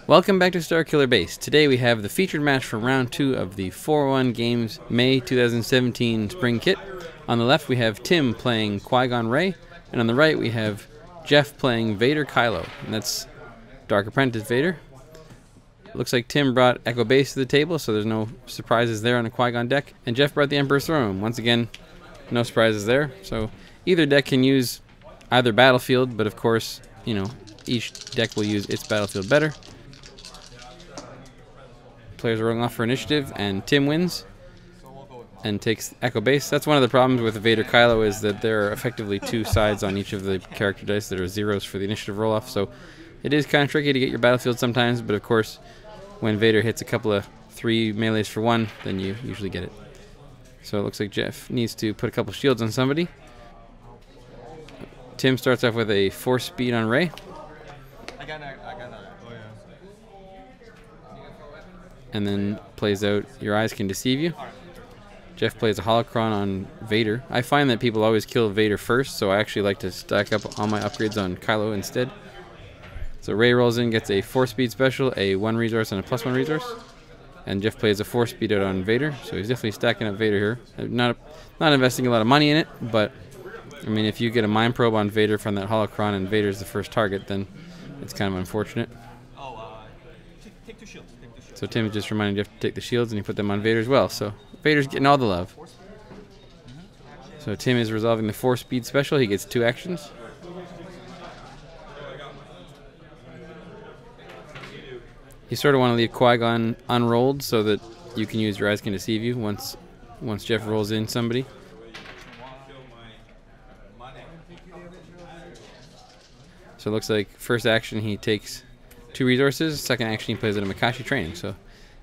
Welcome back to Starkiller Base. Today we have the featured match from round 2 of the 4-1 Games May 2017 Spring Kit. On the left we have Tim playing eQui-Gon Rey, and on the right we have Jeff playing Vader Kylo, and that's Dark Apprentice Vader. Looks like Tim brought Echo Base to the table, so there's no surprises there on a Qui-Gon deck, and Jeff brought the Emperor's Throne. Once again, no surprises there. So either deck can use either battlefield, but of course, you know, each deck will use its battlefield better. Players are rolling off for initiative, and Tim wins and takes Echo Base. That's one of the problems with Vader Kylo, is that there are effectively two sides on each of the character dice that are zeros for the initiative roll-off, so it is kind of tricky to get your battlefield sometimes, but of course, when Vader hits a couple of 3 melees for 1, then you usually get it. So it looks like Jeff needs to put a couple shields on somebody. Tim starts off with a 4 speed on Rey. And then plays out Your Eyes Can Deceive You. Jeff plays a holocron on Vader. I find that people always kill Vader first, so I actually like to stack up all my upgrades on Kylo instead. So Rey rolls in, gets a 4 speed special, a 1 resource, and a +1 resource. And Jeff plays a 4 speed out on Vader, so he's definitely stacking up Vader here. Not investing a lot of money in it, but I mean, if you get a Mind Probe on Vader from that holocron and Vader's the first target, then it's kind of unfortunate. Take 2 shields. So Tim just reminded Jeff to take the shields, and he put them on Vader as well. So Vader's getting all the love. So Tim is resolving the 4 speed special. He gets 2 actions. You sort of want to leave Qui-Gon unrolled so that you can use Your Eyes Can Deceive You once Jeff rolls in somebody. So it looks like first action he takes 2 resources, second action he plays at a Makashi training. So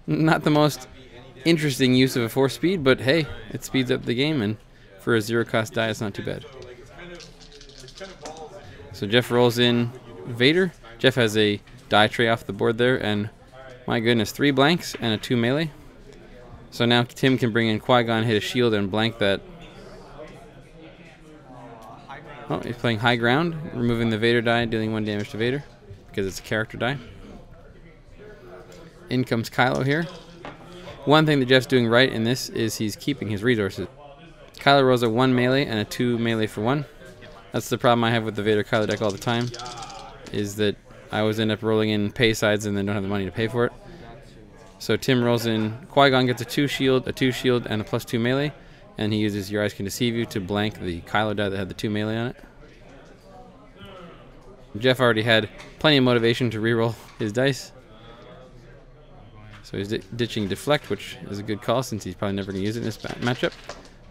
not the most interesting use of a 4 speed, but hey, it speeds up the game, and for a 0 cost die it's not too bad. So Jeff rolls in Vader. Jeff has a die tray off the board there, and my goodness, 3 blanks and a 2 melee. So now Tim can bring in Qui-Gon, hit a shield, and blank that. Oh, he's playing High Ground, removing the Vader die, dealing 1 damage to Vader, because it's a character die. In comes Kylo here. One thing that Jeff's doing right in this is he's keeping his resources. Kylo rolls a 1 melee and a 2 melee for 1. That's the problem I have with the Vader Kylo deck all the time, is that I always end up rolling in pay sides and then don't have the money to pay for it. So Tim rolls in, Qui-Gon gets a 2 shield, and a +2 melee, and he uses Your Eyes Can Deceive You to blank the Kylo die that had the 2 melee on it. Jeff already had plenty of motivation to reroll his dice. So he's ditching Deflect, which is a good call since he's probably never going to use it in this matchup.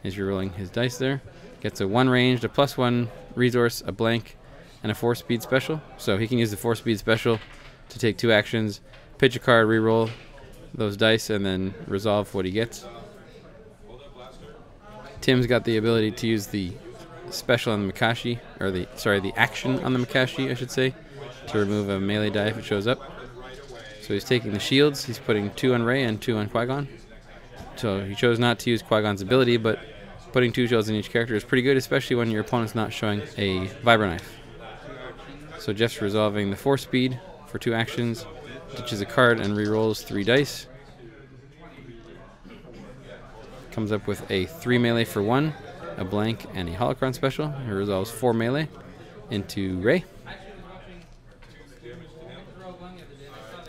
He's rerolling his dice there. Gets a 1 ranged, a +1 resource, a blank, and a 4 speed special. So he can use the 4 speed special to take 2 actions, pitch a card, reroll those dice, and then resolve what he gets. Tim's got the ability to use the special on the Makashi, or the action on the Makashi, I should say, to remove a melee die if it shows up. So he's taking the shields. He's putting 2 on Rey and 2 on Qui-Gon. So he chose not to use Qui-Gon's ability, but putting 2 shields in each character is pretty good, especially when your opponent's not showing a Vibroknife. So Jeff's resolving the 4 speed for 2 actions, ditches a card and re-rolls 3 dice. Comes up with a 3 melee for 1, a blank, and a holocron special. He resolves 4 melee into Rey.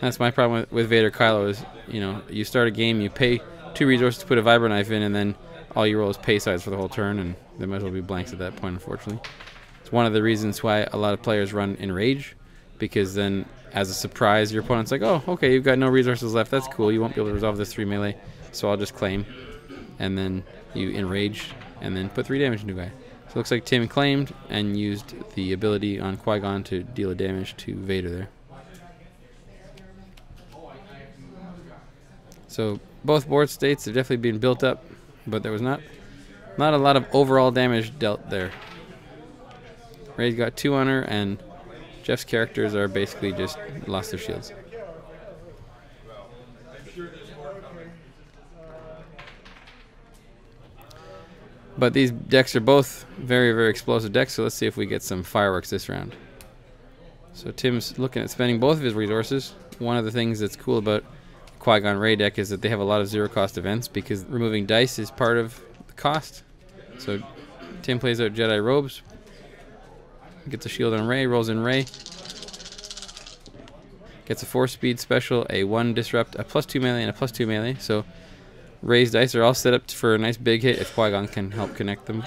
That's my problem with Vader Kylo, is, you know, you start a game, you pay 2 resources to put a Vibroknife in, and then all you roll is pay sides for the whole turn, and there might as well be blanks at that point, unfortunately. It's one of the reasons why a lot of players run Enrage, because then as a surprise your opponent's like, oh, okay, you've got no resources left, that's cool, you won't be able to resolve this 3 melee, so I'll just claim. And then you Enrage and then put 3 damage into a guy. So it looks like Tim claimed and used the ability on Qui-Gon to deal a damage to Vader there. So both board states have definitely been built up, but there was not a lot of overall damage dealt there. Rey's got 2 on her, and Jeff's characters are basically just lost their shields. But these decks are both very, very explosive decks, so let's see if we get some fireworks this round. So Tim's looking at spending both of his resources, one of the things that's cool about Qui-Gon Rey deck is that they have a lot of zero-cost events because removing dice is part of the cost. So Tim plays out Jedi Robes, gets a shield on Rey, rolls in Rey, gets a 4-speed special, a 1 disrupt, a +2 melee, and a +2 melee. So Rey's dice are all set up for a nice big hit if Qui-Gon can help connect them.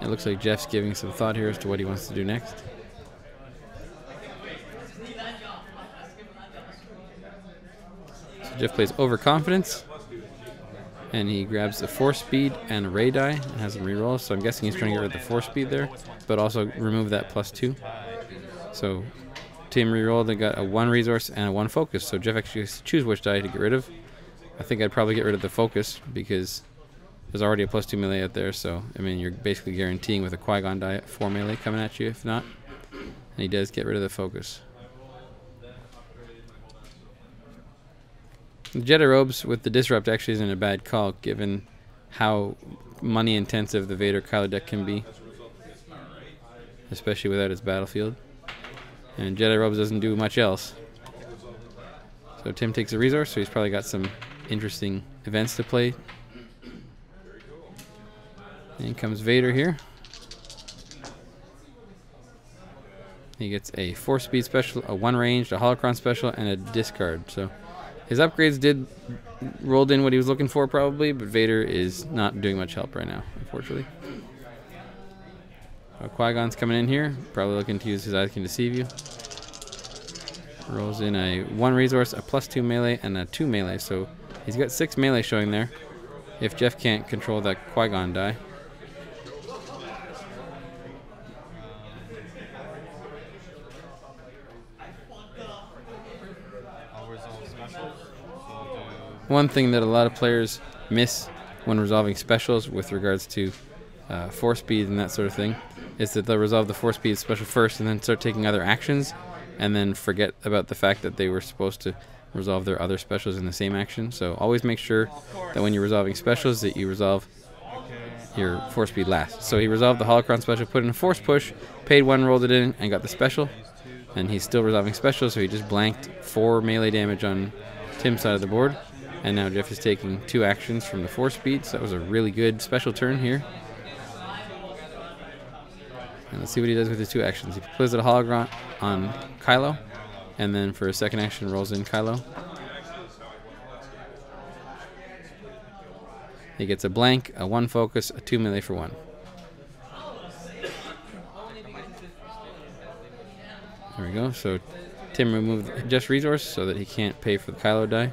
It looks like Jeff's giving some thought here as to what he wants to do next. So Jeff plays Overconfidence, and he grabs a 4-speed and a Rey die and has them reroll. So I'm guessing he's trying to get rid of the 4-speed there, but also remove that +2. So Tim rerolled and got a 1 resource and a 1 focus. So Jeff actually has to choose which die to get rid of. I think I'd probably get rid of the focus because there's already a +2 melee out there. So I mean, you're basically guaranteeing with a Qui-Gon die 4 melee coming at you if not. And he does get rid of the focus. The Jedi Robes with the Disrupt actually isn't a bad call given how money intensive the Vader Kylo deck can be, especially without its battlefield. And Jedi Robes doesn't do much else. So Tim takes a resource, so he's probably got some interesting events to play. In comes Vader here. He gets a 4-speed special, a 1 ranged, a holocron special, and a discard. So his upgrades rolled in what he was looking for probably, but Vader is not doing much help right now, unfortunately. Qui-Gon's coming in here, probably looking to use his Eyes Can Deceive You. Rolls in a 1 resource, a +2 melee, and a 2 melee, so he's got 6 melee showing there if Jeff can't control that Qui-Gon die. One thing that a lot of players miss when resolving specials with regards to 4-speed and that sort of thing is that they'll resolve the 4-speed special first and then start taking other actions and then forget about the fact that they were supposed to resolve their other specials in the same action. So always make sure that when you're resolving specials that you resolve your 4-speed last. So he resolved the holocron special, put in a force push, paid 1, rolled it in, and got the special. And he's still resolving specials, so he just blanked 4 melee damage on Tim's side of the board. And now Jeff is taking 2 actions from the 4-speed, so that was a really good special turn here. And let's see what he does with his 2 actions. He plays a hologram on Kylo, and then for a second action rolls in Kylo. He gets a blank, a 1 focus, a 2 melee for 1. There we go. So Tim removed Jeff's resource so that he can't pay for the Kylo die.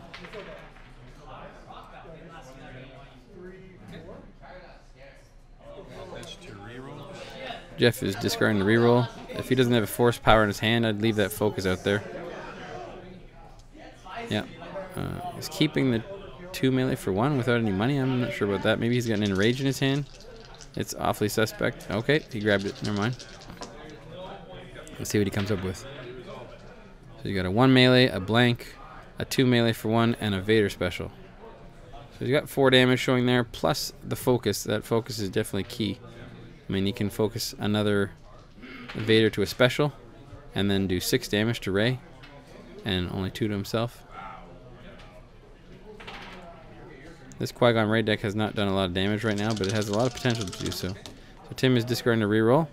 Jeff is discarding the reroll. If he doesn't have a force power in his hand, I'd leave that focus out there. Yeah. He's keeping the 2 melee for 1 without any money. I'm not sure about that. Maybe he's got an enrage in his hand. It's awfully suspect. Okay, he grabbed it. Never mind. Let's see what he comes up with. So you got a 1 melee, a blank, a 2 melee for 1, and a Vader special. So he's got 4 damage showing there, plus the focus. That focus is definitely key. I mean, he can focus another Vader to a special, and then do 6 damage to Rey, and only 2 to himself. This Qui-Gon Rey deck has not done a lot of damage right now, but it has a lot of potential to do so. So Tim is discarding a reroll.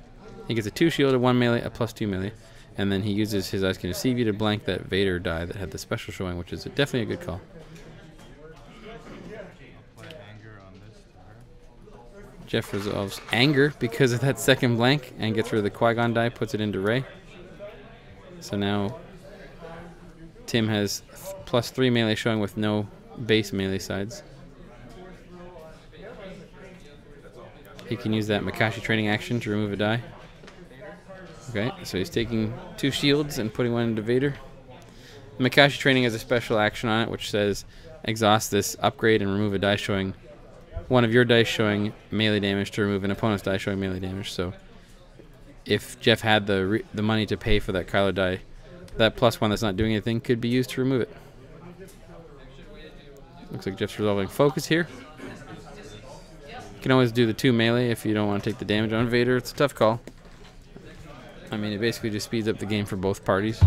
He gets a 2 shield, a 1 melee, a +2 melee, and then he uses his Eyes Can Deceive You to blank that Vader die that had the special showing, which is definitely a good call. Jeff resolves anger because of that second blank and gets rid of the Qui-Gon die, puts it into Rey. So now Tim has +3 melee showing with no base melee sides. He can use that Makashi training action to remove a die. Okay, so he's taking 2 shields and putting 1 into Vader. Makashi training has a special action on it which says exhaust this upgrade and remove a die showing one of your dice showing melee damage to remove an opponent's die showing melee damage. So if Jeff had the money to pay for that Kylo die, that +1 that's not doing anything could be used to remove it. Looks like Jeff's resolving focus here. You can always do the 2 melee if you don't want to take the damage on Vader. It's a tough call. I mean, it basically just speeds up the game for both parties.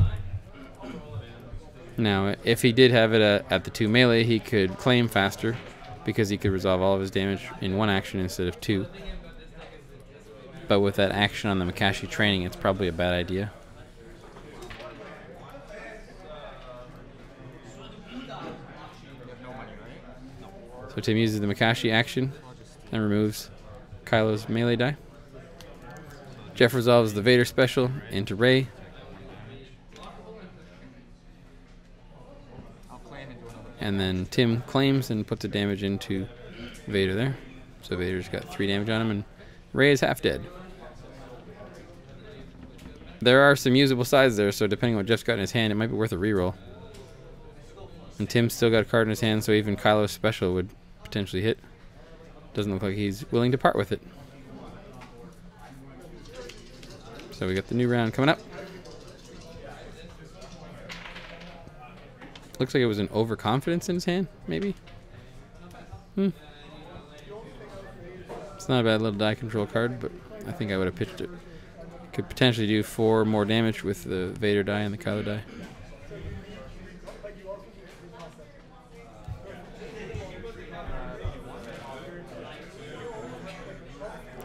Now, if he did have it at the 2 melee, he could claim faster because he could resolve all of his damage in 1 action instead of 2. But with that action on the Makashi training, it's probably a bad idea. So Tim uses the Makashi action and removes Kylo's melee die. Jeff resolves the Vader special into Rey. And then Tim claims and puts the damage into Vader there. So Vader's got 3 damage on him, and Rey is half dead. There are some usable sides there, so depending on what Jeff's got in his hand, it might be worth a reroll. And Tim's still got a card in his hand, so even Kylo's special would potentially hit. Doesn't look like he's willing to part with it. So we got the new round coming up. Looks like it was an overconfidence in his hand, maybe? It's not a bad little die control card, but I think I would have pitched it. Could potentially do 4 more damage with the Vader die and the Kylo die.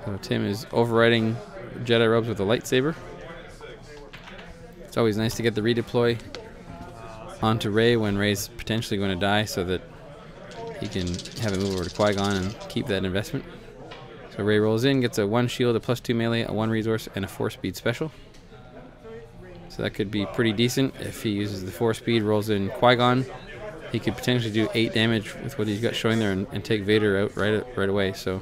So Tim is overriding Jedi robes with a lightsaber. It's always nice to get the redeploy onto Rey when Rey's potentially going to die, so that he can have it move over to Qui-Gon and keep that investment. So Rey rolls in, gets a 1 shield, a +2 melee, a 1 resource, and a 4 speed special. So that could be pretty decent if he uses the 4 speed, rolls in Qui-Gon. He could potentially do 8 damage with what he's got showing there and take Vader out right away. So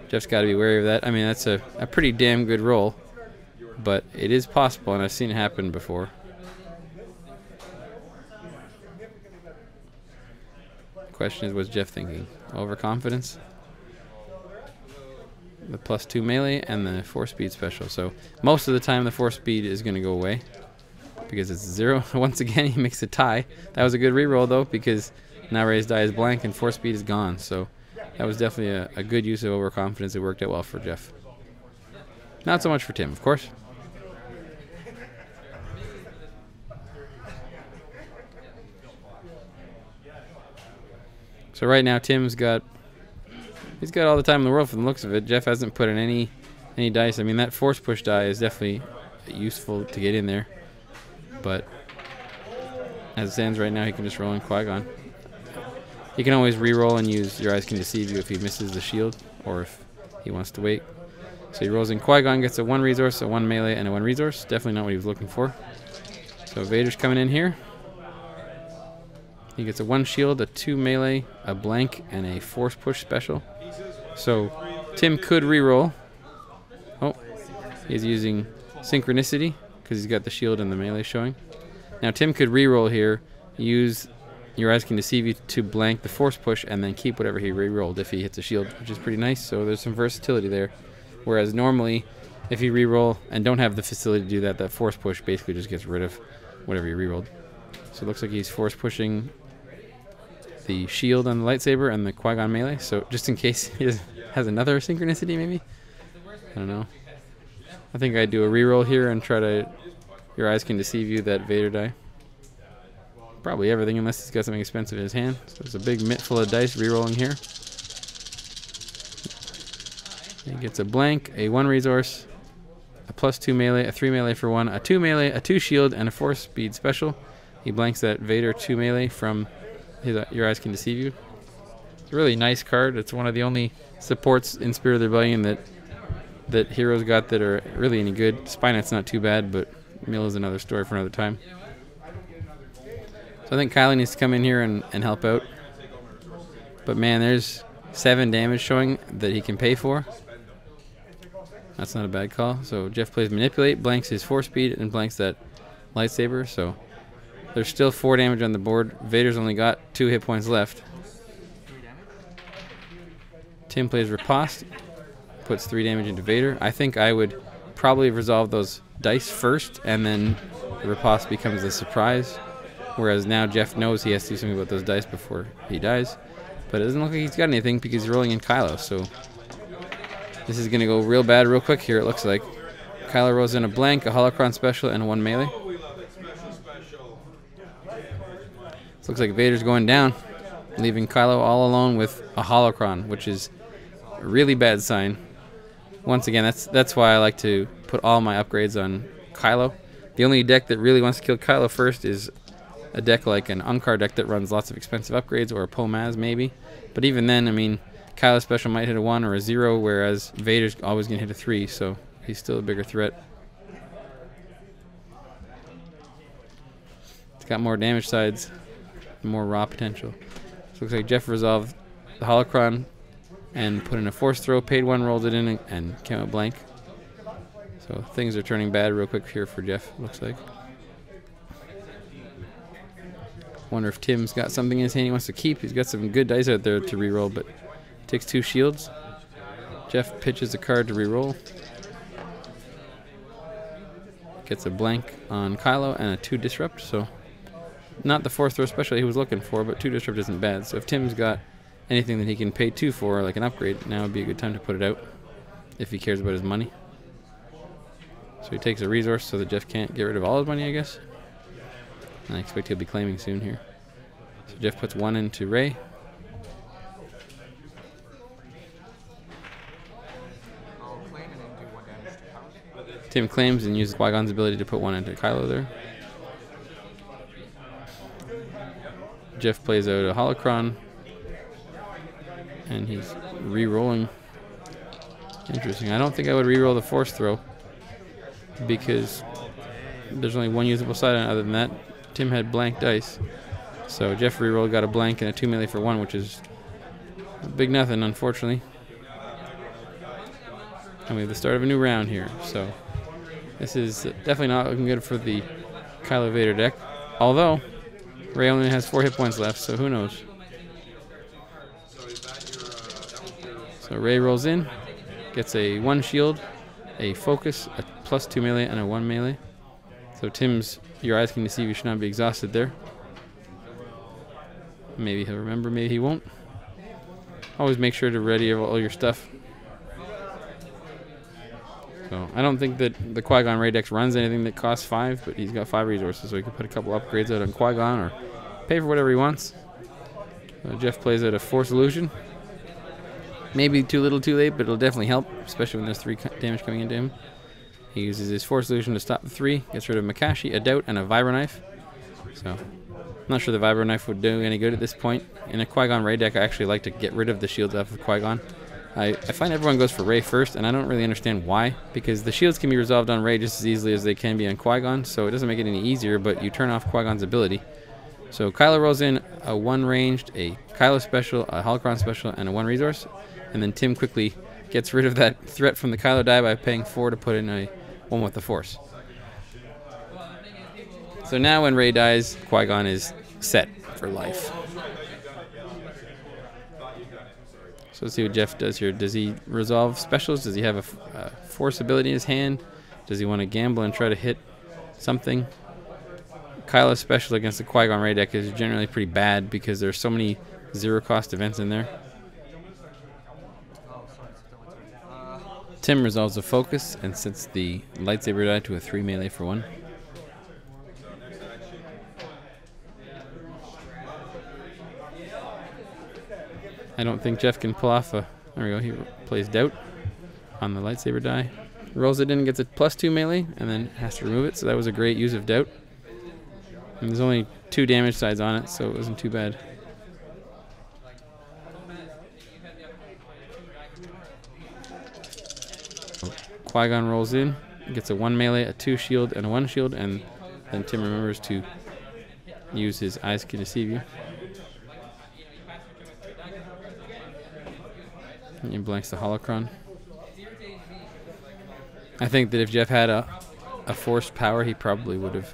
Jeff's got to be wary of that. I mean, that's a pretty damn good roll, but it is possible, and I've seen it happen before. Question is, what's Jeff thinking? Overconfidence? The +2 melee and the 4 speed special. So most of the time the 4 speed is going to go away because it's 0. Once again, he makes a tie. That was a good reroll though, because now Rey's die is blank and 4 speed is gone. So that was definitely a good use of overconfidence. It worked out well for Jeff. Not so much for Tim, of course. So right now Tim's got all the time in the world from the looks of it. Jeff hasn't put in any dice. I mean, that force push die is definitely useful to get in there, but as it stands right now, he can just roll in Qui-Gon. He can always re-roll and use Your Eyes Can Deceive You if he misses the shield, or if he wants to wait. So he rolls in Qui-Gon, gets a 1 resource, a 1 melee, and a 1 resource. Definitely not what he was looking for. So Vader's coming in here. He gets a 1 shield, a 2 melee, a blank, and a force push special. So Tim could re-roll. Oh, he's using synchronicity because he's got the shield and the melee showing. Now Tim could re-roll here, use Your Eyes Can Deceive You to blank the force push, and then keep whatever he re-rolled if he hits a shield, which is pretty nice. So there's some versatility there. Whereas normally, if you re-roll and don't have the facility to do that, that force push basically just gets rid of whatever you re-rolled. So it looks like he's force pushing the shield on the lightsaber and the Qui-Gon melee. So just in case he has another synchronicity, maybe? I don't know. I think I'd do a re-roll here and try to Your Eyes Can Deceive You that Vader die. Probably everything unless he's got something expensive in his hand. So there's a big mitt full of dice re-rolling here. He gets a blank, a 1 resource, a +2 melee, a 3 melee for 1, a 2 melee, a 2 shield, and a 4 speed special. He blanks that Vader 2 melee from Your Eyes Can Deceive You. It's a really nice card. It's one of the only supports in Spirit of the Rebellion that heroes got that are really any good. Spinet's not too bad, but Mill is another story for another time. So I think Kylo needs to come in here and help out. But man, there's 7 damage showing that he can pay for. That's not a bad call. So Jeff plays Manipulate, blanks his 4 speed, and blanks that lightsaber. So there's still 4 damage on the board. Vader's only got 2 hit points left. Tim plays Riposte, puts 3 damage into Vader. I think I would probably resolve those dice first, and then the Riposte becomes a surprise. Whereas now Jeff knows he has to do something about those dice before he dies. But it doesn't look like he's got anything because he's rolling in Kylo. So this is going to go real bad real quick here, it looks like. Kylo rolls in a blank, a holocron special, and 1 melee. This looks like Vader's going down, leaving Kylo all alone with a holocron, which is a really bad sign. Once again, that's why I like to put all my upgrades on Kylo. The only deck that really wants to kill Kylo first is a deck like an Unkar deck that runs lots of expensive upgrades, or a Pomaz maybe. But even then, I mean, Kylo special might hit a 1 or a 0, whereas Vader's always going to hit a 3, so he's still a bigger threat. It's got more damage sides, more raw potential. So looks like Jeff resolved the holocron and put in a force throw, paid 1, rolled it in, and came out blank. So things are turning bad real quick here for Jeff, looks like. Wonder if Tim's got something in his hand he wants to keep. He's got some good dice out there to reroll, but takes 2 shields. Jeff pitches a card to reroll. Gets a blank on Kylo and a 2 disrupt, so not the force throw special he was looking for, but 2 disrupt isn't bad. So if Tim's got anything that he can pay 2 for, like an upgrade, now would be a good time to put it out if he cares about his money. So he takes a resource so that Jeff can't get rid of all his money, I guess. And I expect he'll be claiming soon here. So Jeff puts 1 into Rey. Tim claims and uses Qui-Gon's ability to put 1 into Kylo there. Jeff plays out a holocron. And he's re-rolling. Interesting. I don't think I would re-roll the force throw, because there's only 1 usable side on it. Other than that, Tim had blank dice. So Jeff re-rolled, got a blank and a 2 melee for 1, which is a big nothing, unfortunately. And we have the start of a new round here. So this is definitely not looking good for the Kylo Vader deck. Although Rey only has 4 hit points left, so who knows. So Rey rolls in, gets a 1 shield, a focus, a +2 melee, and a 1 melee. So Tim's, your eyes can deceive you, should not be exhausted there. Maybe he'll remember, maybe he won't. Always make sure to ready all your stuff. So I don't think that the Qui-Gon Rey deck runs anything that costs 5, but he's got 5 resources, so he can put a couple upgrades out on Qui-Gon or pay for whatever he wants. Jeff plays out a Force Illusion. Maybe too little too late, but it'll definitely help, especially when there's 3 damage coming into him. He uses his Force Illusion to stop the 3, gets rid of Makashi, a Doubt, and a Vibro Knife. So I'm not sure the Vibro Knife would do any good at this point. In a Qui-Gon Rey deck, I actually like to get rid of the shields off of Qui-Gon. I find everyone goes for Rey first, and I don't really understand why, because the shields can be resolved on Rey just as easily as they can be on Qui-Gon, so it doesn't make it any easier, but you turn off Qui-Gon's ability. So Kylo rolls in a 1 ranged, a Kylo special, a holocron special, and a 1 resource. And then Tim quickly gets rid of that threat from the Kylo die by paying 4 to put in a 1 with the Force. So now when Rey dies, Qui-Gon is set for life. So let's see what Jeff does here. Does he resolve specials? Does he have a Force ability in his hand? Does he want to gamble and try to hit something? Kylo special against the Qui-Gon Rey deck is generally pretty bad because there's so many 0-cost events in there. Tim resolves a focus and sets the lightsaber die to a 3 melee for 1. I don't think Jeff can pull off a... There we go, he plays Doubt on the lightsaber die. Rolls it in, gets a +2 melee, and then has to remove it, so that was a great use of Doubt. And there's only 2 damage sides on it, so it wasn't too bad. Qui-Gon rolls in, gets a 1 melee, a 2 shield, and a 1 shield, and then Tim remembers to use his Eyes Can Deceive You. And he blanks the holocron. I think that if Jeff had a forced power, he probably would have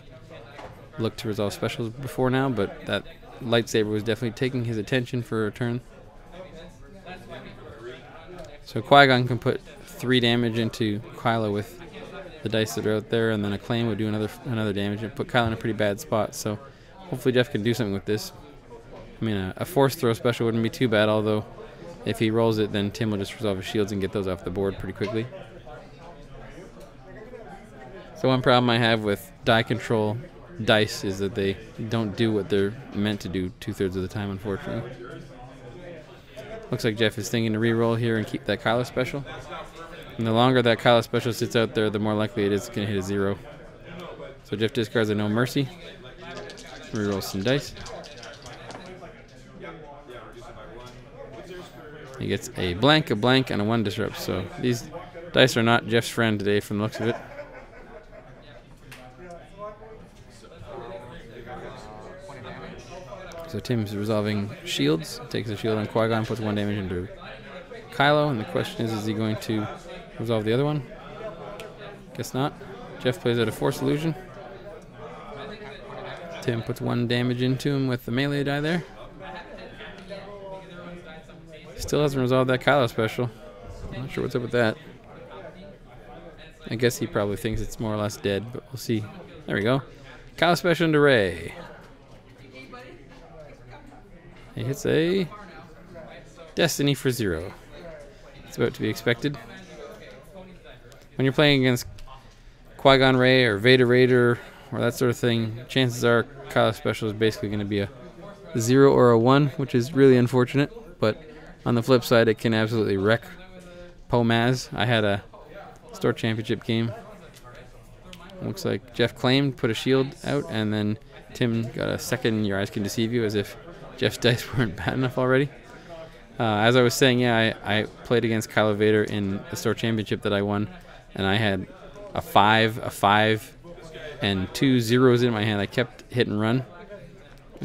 looked to resolve specials before now, but that lightsaber was definitely taking his attention for a turn. So Qui-Gon can put 3 damage into Kylo with the dice that are out there, and then a claim would do another damage and put Kylo in a pretty bad spot. So hopefully Jeff can do something with this. I mean, a force throw special wouldn't be too bad, although if he rolls it, then Tim will just resolve his shields and get those off the board pretty quickly. So one problem I have with die control dice is that they don't do what they're meant to do 2/3 of the time, unfortunately. Looks like Jeff is thinking to re-roll here and keep that Kylo special. And the longer that Kylo special sits out there, the more likely it is going to hit a 0. So Jeff discards a No Mercy. Re-rolls some dice. He gets a blank, and a 1 disrupt. So these dice are not Jeff's friend today from the looks of it. So Tim's resolving shields. Takes a shield on Qui-Gon, puts 1 damage into Kylo, and the question is he going to resolve the other one? Guess not. Jeff plays out a Force Illusion. Tim puts 1 damage into him with the melee die there. Still hasn't resolved that Kylo special. I'm not sure what's up with that. I guess he probably thinks it's more or less dead, but we'll see. There we go. Kylo special into Rey. He hits a Destiny for 0. It's about to be expected. When you're playing against Qui-Gon Rey or Vader Raider or that sort of thing, chances are Kylo special is basically going to be a 0 or a 1, which is really unfortunate. But on the flip side, it can absolutely wreck Poe Maz. I had a store championship game. Looks like Jeff claimed, put a shield out, and then Tim got a second Your Eyes Can Deceive You, as if Jeff's dice weren't bad enough already. As I was saying, yeah, I played against Kylo Vader in the store championship that I won, and I had a 5, and 2 zeros in my hand. I kept hit and run.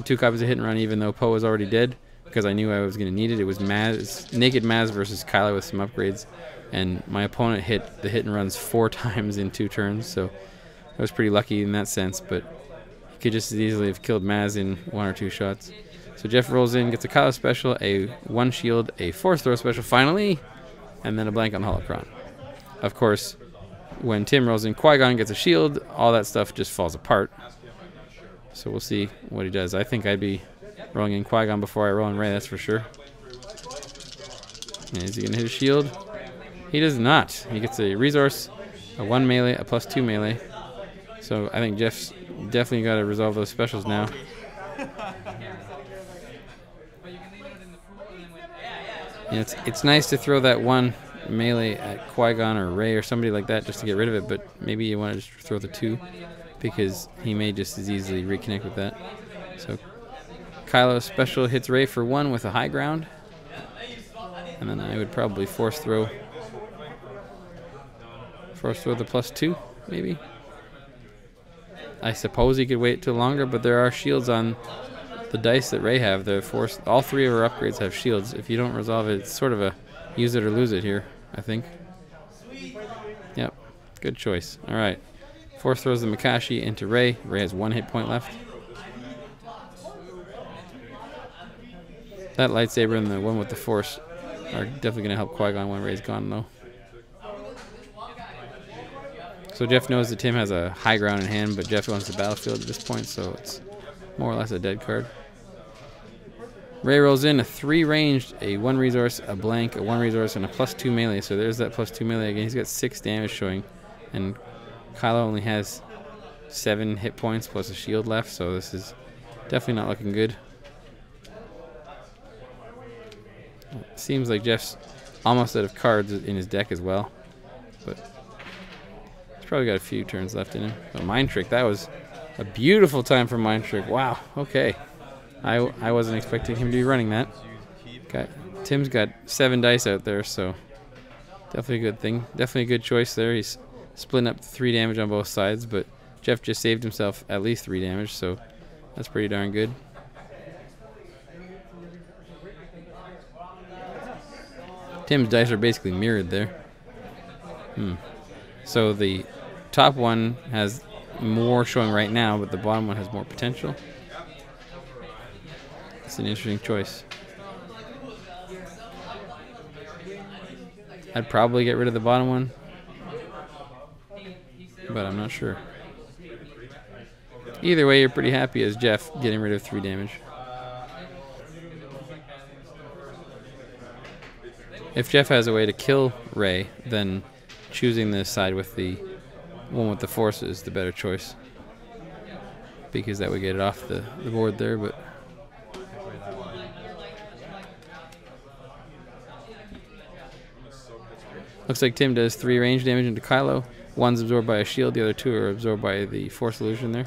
2 copies of hit and run, even though Poe was already dead, because I knew I was going to need it. It was Naked Maz versus Kylo with some upgrades, and my opponent hit the hit and runs 4 times in 2 turns, so I was pretty lucky in that sense, but he could just as easily have killed Maz in 1 or 2 shots. So Jeff rolls in, gets a Kylo special, a 1 shield, a Force throw special finally, and then a blank on the Holocron. Of course, when Tim rolls in, Qui-Gon gets a shield, all that stuff just falls apart. So we'll see what he does. I think I'd be rolling in Qui-Gon before I roll in Rey, that's for sure. And is he going to hit a shield? He does not. He gets a resource, a 1 melee, a +2 melee. So I think Jeff's definitely got to resolve those specials now. You know, it's nice to throw that 1 melee at Qui-Gon or Rey or somebody like that just to get rid of it, but maybe you want to just throw the 2 because he may just as easily reconnect with that. So Kylo special hits Rey for 1 with a high ground, and then I would probably force throw the +2 maybe. I suppose he could wait till longer, but there are shields on the dice that Rey have. They're forced. All 3 of her upgrades have shields. If you don't resolve it, it's sort of a use it or lose it here, I think. Yep, good choice. All right, Force throws the Makashi into Rey. Rey has 1 hit point left. That lightsaber and the one with the Force are definitely going to help Qui-Gon when Rey's gone, though. So Jeff knows that Tim has a high ground in hand, but Jeff owns the battlefield at this point, so it's more or less a dead card. Rey rolls in a 3 ranged, a 1 resource, a blank, a 1 resource, and a +2 melee. So there's that +2 melee again. He's got 6 damage showing, and Kylo only has 7 hit points plus a shield left, so this is definitely not looking good. It seems like Jeff's almost out of cards in his deck as well, but he's probably got a few turns left in him. But Mind Trick, that was a beautiful time for Mind Trick. Wow, okay. I wasn't expecting him to be running that. Tim's got 7 dice out there, so definitely a good thing. Definitely a good choice there. He's splitting up 3 damage on both sides, but Jeff just saved himself at least 3 damage, so that's pretty darn good. Tim's dice are basically mirrored there. So the top one has more showing right now, but the bottom one has more potential. It's an interesting choice. I'd probably get rid of the bottom one, but I'm not sure. Either way, you're pretty happy as Jeff getting rid of 3 damage. If Jeff has a way to kill Rey, then choosing the side with the one with the Force is the better choice, because that would get it off the board there. But looks like Tim does 3 range damage into Kylo. One's absorbed by a shield, the other 2 are absorbed by the Force illusion there.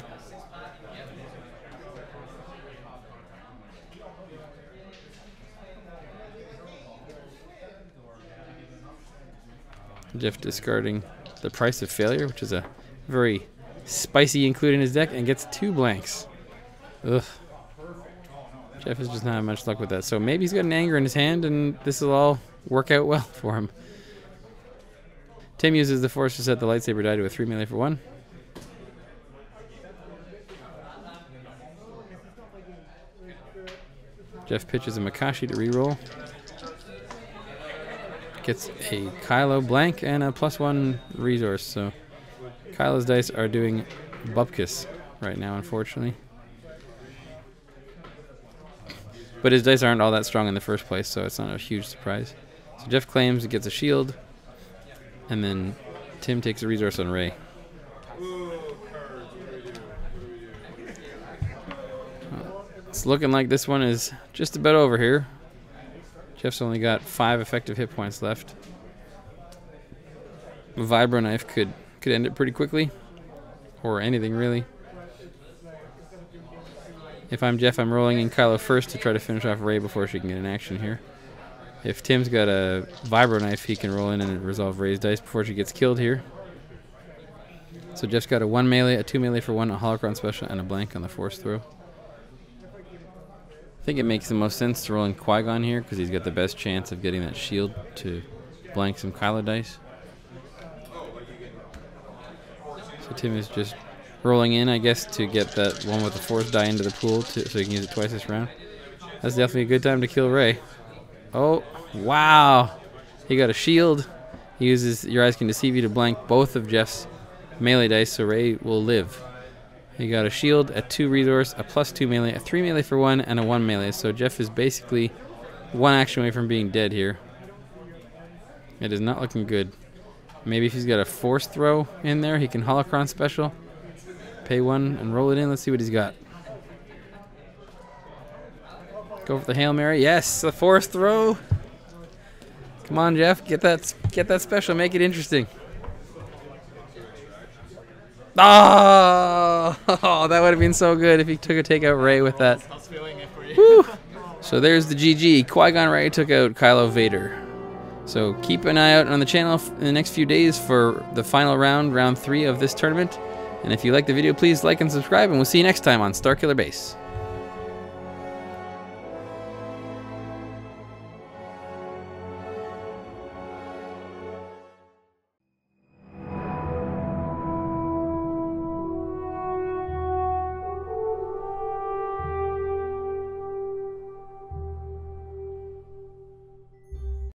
Jeff discarding the Price of Failure, which is a very spicy include in his deck, and gets 2 blanks. Ugh. Jeff is just not having much luck with that. So maybe he's got an anger in his hand, and this will all work out well for him. Tim uses the Force to set the lightsaber die to a 3 melee for 1. Jeff pitches a Makashi to reroll. Gets a Kylo blank and a +1 resource. So Kylo's dice are doing bupkis right now, unfortunately. But his dice aren't all that strong in the first place, so it's not a huge surprise. So Jeff claims he gets a shield, and then Tim takes a resource on Rey. It's looking like this one is just about over here. Jeff's only got 5 effective hit points left. A Vibro Knife could end it pretty quickly, or anything really. If I'm Jeff, I'm rolling in Kylo first to try to finish off Rey before she can get an action here. If Tim's got a Vibro Knife, he can roll in and resolve Rey's dice before she gets killed here. So Jeff's got a 1 melee, a 2 melee for 1, a holocron special, and a blank on the Force throw. I think it makes the most sense to roll in Qui-Gon here, because he's got the best chance of getting that shield to blank some Kylo dice. So Tim is just rolling in, I guess, to get that one with the Force die into the pool so he can use it twice this round. That's definitely a good time to kill Rey. Oh, wow. He got a shield. He uses Your Eyes Can Deceive You to blank both of Jeff's melee dice, so Rey will live. He got a shield, a 2 resource, a +2 melee, a 3 melee for 1, and a 1 melee. So Jeff is basically 1 action away from being dead here. It is not looking good. Maybe if he's got a Force throw in there, he can holocron special, pay 1, and roll it in. Let's see what he's got. Go for the Hail Mary. Yes, the Force throw. Come on, Jeff, get that special. Make it interesting. Oh, that would have been so good if he took a takeout Rey with that. Woo. So there's the GG. Qui-Gon Rey took out Kylo Vader. So keep an eye out on the channel in the next few days for the final round, round 3 of this tournament. And if you like the video, please like and subscribe, and we'll see you next time on Starkiller Base.